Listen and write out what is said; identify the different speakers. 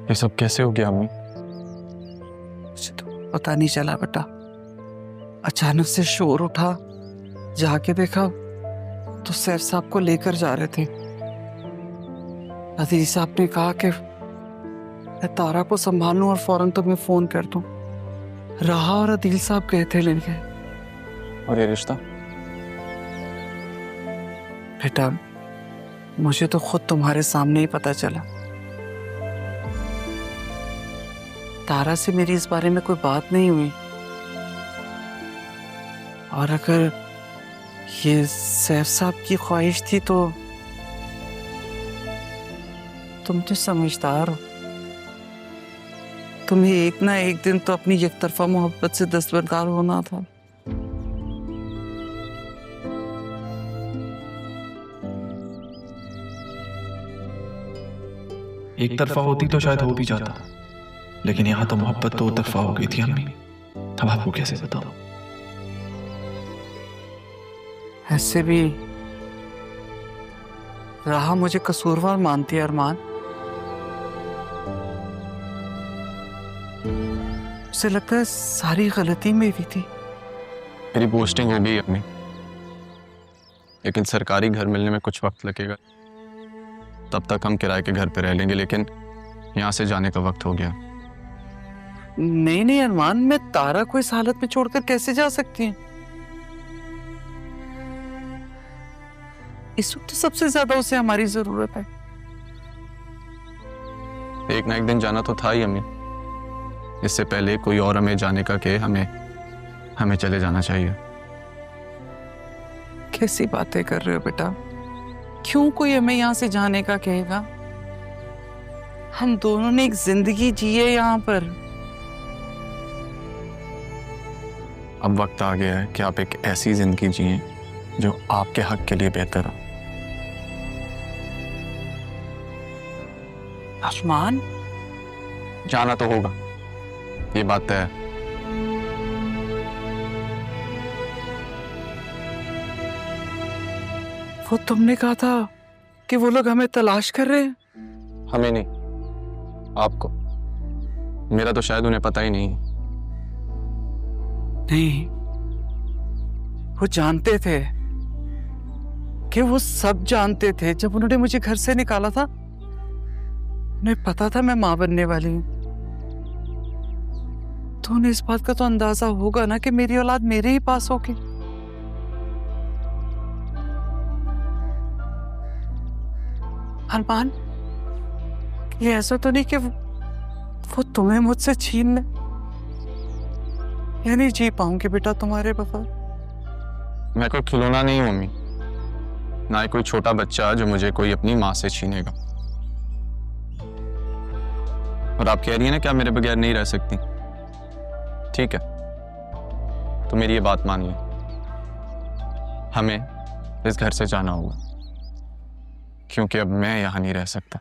Speaker 1: ये सब कैसे हो गया अम्मी?
Speaker 2: मुझे तो पता नहीं चला बेटा। अचानक से शोर उठा, जाके देखा तो सैफ साहब को लेकर जा रहे थे। अदील साहब ने कहा कि मैं तारा को संभालूं और फौरन तुम्हें फोन कर दूं। राहा और अदील साहब गए थे लेने।
Speaker 1: और ये रिश्ता?
Speaker 2: बेटा मुझे तो खुद तुम्हारे सामने ही पता चला। तारा से मेरी इस बारे में कोई बात नहीं हुई, और अगर ये सैफ साहब की ख्वाहिश थी तो तुम तो समझदार हो। तुम्हें एक ना एक दिन तो अपनी एकतरफा मोहब्बत से दस्तबरदार होना था।
Speaker 3: एक तरफा होती तो शायद हो भी जाता, लेकिन यहाँ तो मोहब्बत दो तरफा हो गई थी अम्मी। अब आपको कैसे बताऊं?
Speaker 2: ऐसे भी राहा मुझे कसूरवार मानती है अरमान। उसे लगता है सारी गलती मेरी थी।
Speaker 1: मेरी पोस्टिंग हो गई अम्मी, लेकिन सरकारी घर मिलने में कुछ वक्त लगेगा। तब तक हम किराए के घर पे रह लेंगे, लेकिन यहाँ से जाने का वक्त हो गया।
Speaker 2: नहीं नहीं अरमान, मैं तारा को इस हालत में छोड़कर कैसे जा सकती हूँ? इस वक्त तो सबसे ज्यादा उसे हमारी जरूरत है।
Speaker 1: एक ना एक दिन जाना तो था ही अम्मी। इससे पहले कोई और हमें जाने का कहे, हमें चले जाना चाहिए।
Speaker 2: कैसी बातें कर रहे हो बेटा? क्यों कोई हमें यहाँ से जाने का कहेगा? हम दोनों ने एक जिंदगी जी है यहाँ पर।
Speaker 1: अब वक्त आ गया है कि आप एक ऐसी जिंदगी जिए जो आपके हक के लिए बेहतर हो।
Speaker 2: आसमान,
Speaker 1: जाना तो होगा, ये बात तय है।
Speaker 2: वो तुमने कहा था कि वो लोग हमें तलाश कर रहे हैं।
Speaker 1: हमें नहीं, आपको। मेरा तो शायद उन्हें पता ही नहीं।
Speaker 2: नहीं, वो जानते थे कि वो सब जानते थे। जब उन्होंने मुझे घर से निकाला था, उन्हें पता था मैं मां बनने वाली हूं। तो उन्हें इस बात का तो अंदाजा होगा ना कि मेरी औलाद मेरे ही पास होगी। अरमान, ये ऐसा तो नहीं कि वो तुम्हें मुझसे छीन ले? या नहीं जी पाऊंगी बेटा तुम्हारे बगैर।
Speaker 1: मैं कोई खिलौना नहीं हूं अम्मी, ना ही कोई छोटा बच्चा जो मुझे कोई अपनी मां से छीनेगा। और आप कह रही हैं ना कि आप मेरे बगैर नहीं रह सकती। ठीक है, तो मेरी ये बात मानिए, हमें इस घर से जाना होगा, क्योंकि अब मैं यहां नहीं रह सकता।